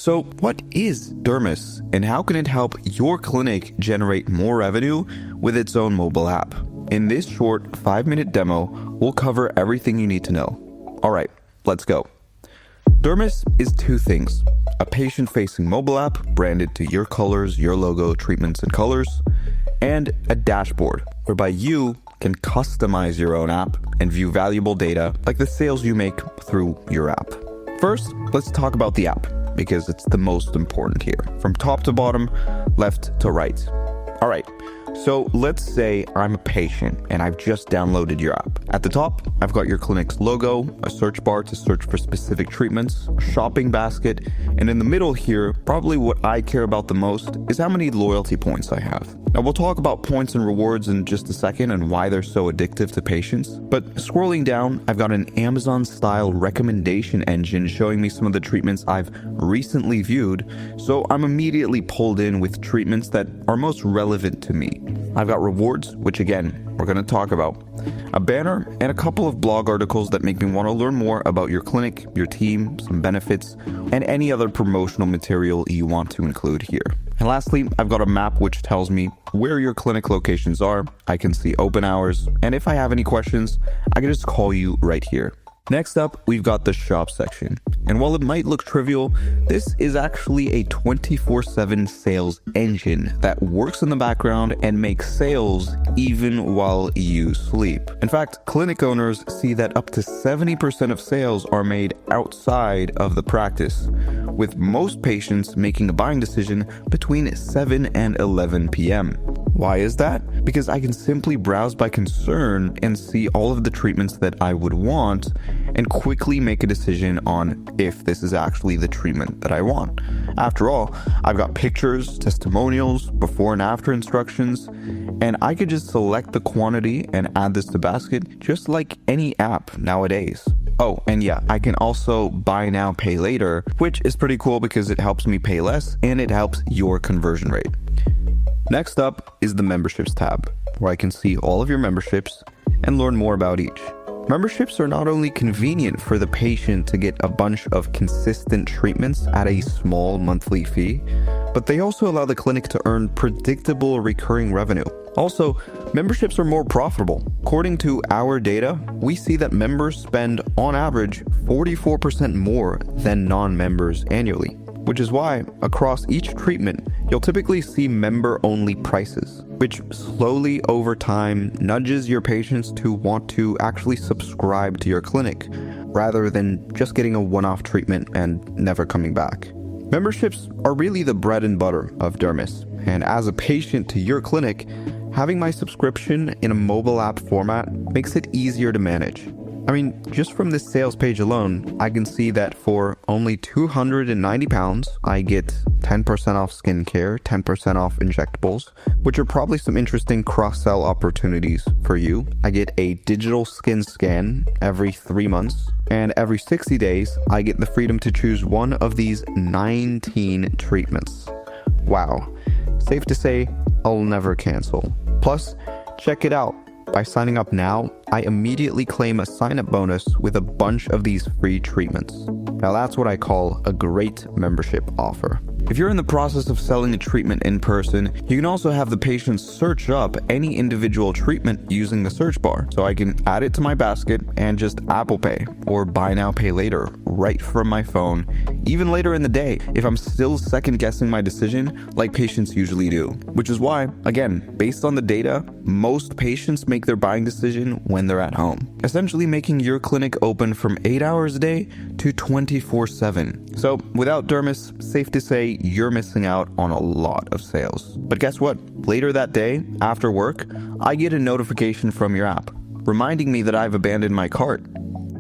So what is Dermis and how can it help your clinic generate more revenue with its own mobile app? In this short 5-minute demo, we'll cover everything you need to know. All right, let's go. Dermis is two things: a patient-facing mobile app branded to your colors, your logo, treatments, and colors, and a dashboard whereby you can customize your own app and view valuable data like the sales you make through your app. First, let's talk about the app because it's the most important here. From top to bottom, left to right. All right, so let's say I'm a patient and I've just downloaded your app. At the top, I've got your clinic's logo, a search bar to search for specific treatments, a shopping basket, and in the middle here, probably what I care about the most is how many loyalty points I have. Now we'll talk about points and rewards in just a second and why they're so addictive to patients. But scrolling down, I've got an Amazon-style recommendation engine showing me some of the treatments I've recently viewed, so I'm immediately pulled in with treatments that are most relevant to me. I've got rewards, which again, we're going to talk about, a banner, and a couple of blog articles that make me want to learn more about your clinic, your team, some benefits, and any other promotional material you want to include here. And lastly, I've got a map which tells me where your clinic locations are. I can see open hours, and if I have any questions, I can just call you right here. Next up, we've got the shop section. And while it might look trivial, this is actually a 24/7 sales engine that works in the background and makes sales even while you sleep. In fact, clinic owners see that up to 70% of sales are made outside of the practice, with most patients making a buying decision between 7 and 11 p.m. Why is that? Because I can simply browse by concern and see all of the treatments that I would want and quickly make a decision on if this is actually the treatment that I want. After all, I've got pictures, testimonials, before and after instructions, and I could just select the quantity and add this to basket just like any app nowadays. Oh, and yeah, I can also buy now, pay later, which is pretty cool because it helps me pay less and it helps your conversion rate. Next up is the memberships tab, where I can see all of your memberships and learn more about each. Memberships are not only convenient for the patient to get a bunch of consistent treatments at a small monthly fee, but they also allow the clinic to earn predictable recurring revenue. Also, memberships are more profitable. According to our data, we see that members spend on average 44% more than non-members annually, which is why across each treatment, you'll typically see member-only prices, which slowly over time nudges your patients to want to actually subscribe to your clinic, rather than just getting a one-off treatment and never coming back. Memberships are really the bread and butter of Dermis, and as a patient to your clinic, having my subscription in a mobile app format makes it easier to manage. I mean, just from this sales page alone, I can see that for only £290, I get 10% off skincare, 10% off injectables, which are probably some interesting cross-sell opportunities for you. I get a digital skin scan every 3 months, and every 60 days, I get the freedom to choose one of these 19 treatments. Wow. Safe to say, I'll never cancel. Plus, check it out. By signing up now, I immediately claim a sign-up bonus with a bunch of these free treatments. Now that's what I call a great membership offer. If you're in the process of selling a treatment in person, you can also have the patient search up any individual treatment using the search bar. So I can add it to my basket and just Apple Pay or buy now, pay later right from my phone, even later in the day if I'm still second guessing my decision like patients usually do. Which is why, again, based on the data, most patients make their buying decision when they're at home, essentially making your clinic open from 8 hours a day to 24/7. So without Dermis, safe to say you're missing out on a lot of sales. But guess what? Later that day, after work, I get a notification from your app reminding me that I've abandoned my cart.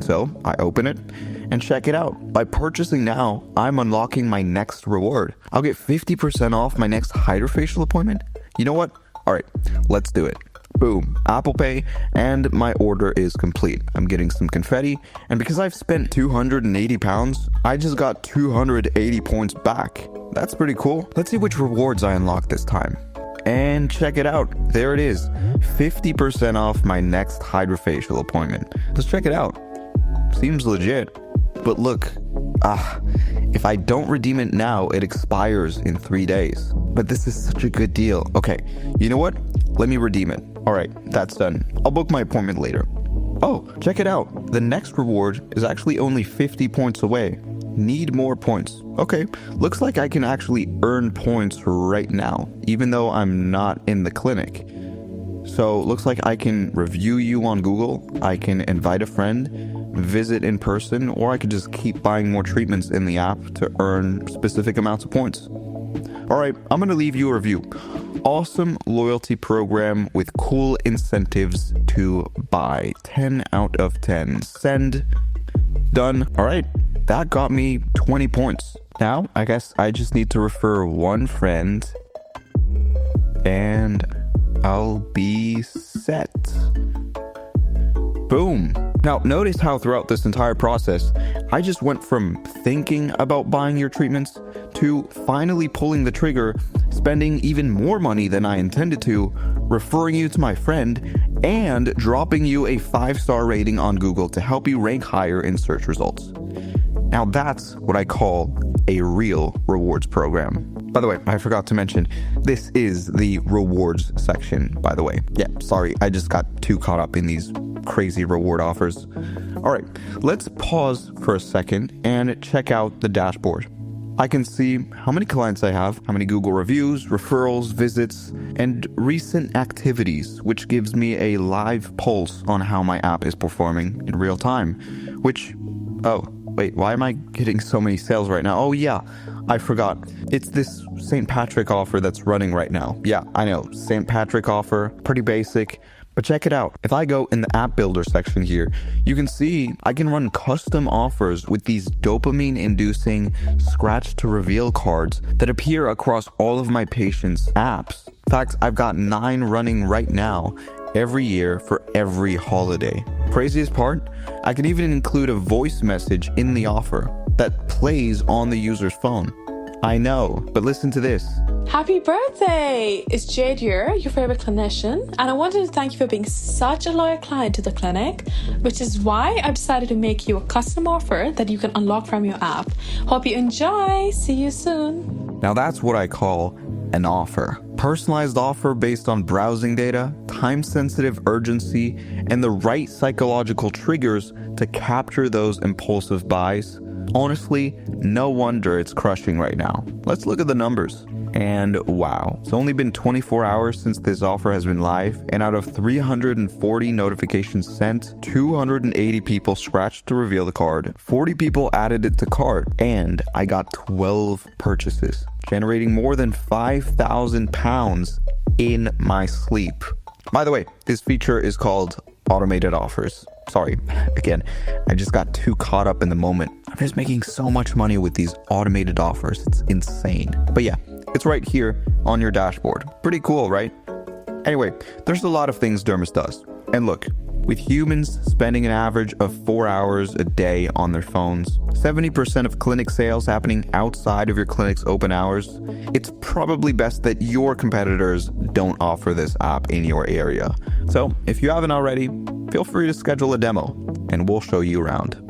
So I open it and check it out. By purchasing now, I'm unlocking my next reward. I'll get 50% off my next hydrofacial appointment. You know what? All right, let's do it. Boom, Apple Pay, and my order is complete. I'm getting some confetti, and because I've spent £280, I just got 280 points back. That's pretty cool. Let's see which rewards I unlock this time. And check it out. There it is. 50% off my next hydrofacial appointment. Let's check it out. Seems legit. But look, If I don't redeem it now, it expires in 3 days. But this is such a good deal. Okay, you know what? Let me redeem it. All right, that's done. I'll book my appointment later. Oh, check it out. The next reward is actually only 50 points away. Need more points. Okay, looks like I can actually earn points right now, even though I'm not in the clinic. So looks like I can review you on Google, I can invite a friend, visit in person, or I could just keep buying more treatments in the app to earn specific amounts of points. Alright, I'm gonna leave you a review. Awesome loyalty program with cool incentives to buy. 10 out of 10. Send. Done. Alright, that got me 20 points. Now, I guess I just need to refer one friend and I'll be set. Boom. Now, notice how throughout this entire process, I just went from thinking about buying your treatments to finally pulling the trigger, spending even more money than I intended to, referring you to my friend, and dropping you a 5-star rating on Google to help you rank higher in search results. Now, that's what I call a real rewards program. By the way, I forgot to mention, this is the rewards section, by the way. Yeah, sorry, I just got too caught up in these crazy reward offers. All right, let's pause for a second and check out the dashboard. I can see how many clients I have, how many Google reviews, referrals, visits, and recent activities, which gives me a live pulse on how my app is performing in real time, wait, why am I getting so many sales right now? Oh yeah, I forgot. It's this St. Patrick offer that's running right now. Yeah, I know, St. Patrick offer, pretty basic, but check it out. If I go in the app builder section here, you can see I can run custom offers with these dopamine-inducing scratch to reveal cards that appear across all of my patients' apps. In fact, I've got 9 running right now, every year for every holiday. Craziest part, I can even include a voice message in the offer that plays on the user's phone. I know, but listen to this. Happy birthday! It's Jade here, your favorite clinician, and I wanted to thank you for being such a loyal client to the clinic, which is why I decided to make you a custom offer that you can unlock from your app. Hope you enjoy. See you soon. Now that's what I call an offer. Personalized offer based on browsing data, time-sensitive urgency, and the right psychological triggers to capture those impulsive buys. Honestly, no wonder it's crushing right now. Let's look at the numbers. And wow, it's only been 24 hours since this offer has been live, and out of 340 notifications sent, 280 people scratched to reveal the card, 40 people added it to cart, and I got 12 purchases, generating more than £5,000 in my sleep. By the way, this feature is called automated offers. Sorry, again, I just got too caught up in the moment. I'm just making so much money with these automated offers. It's insane. But yeah, it's right here on your dashboard. Pretty cool, right? Anyway, there's a lot of things Dermis does. And look, with humans spending an average of 4 hours a day on their phones, 70% of clinic sales happening outside of your clinic's open hours, it's probably best that your competitors don't offer this app in your area. So if you haven't already, feel free to schedule a demo and we'll show you around.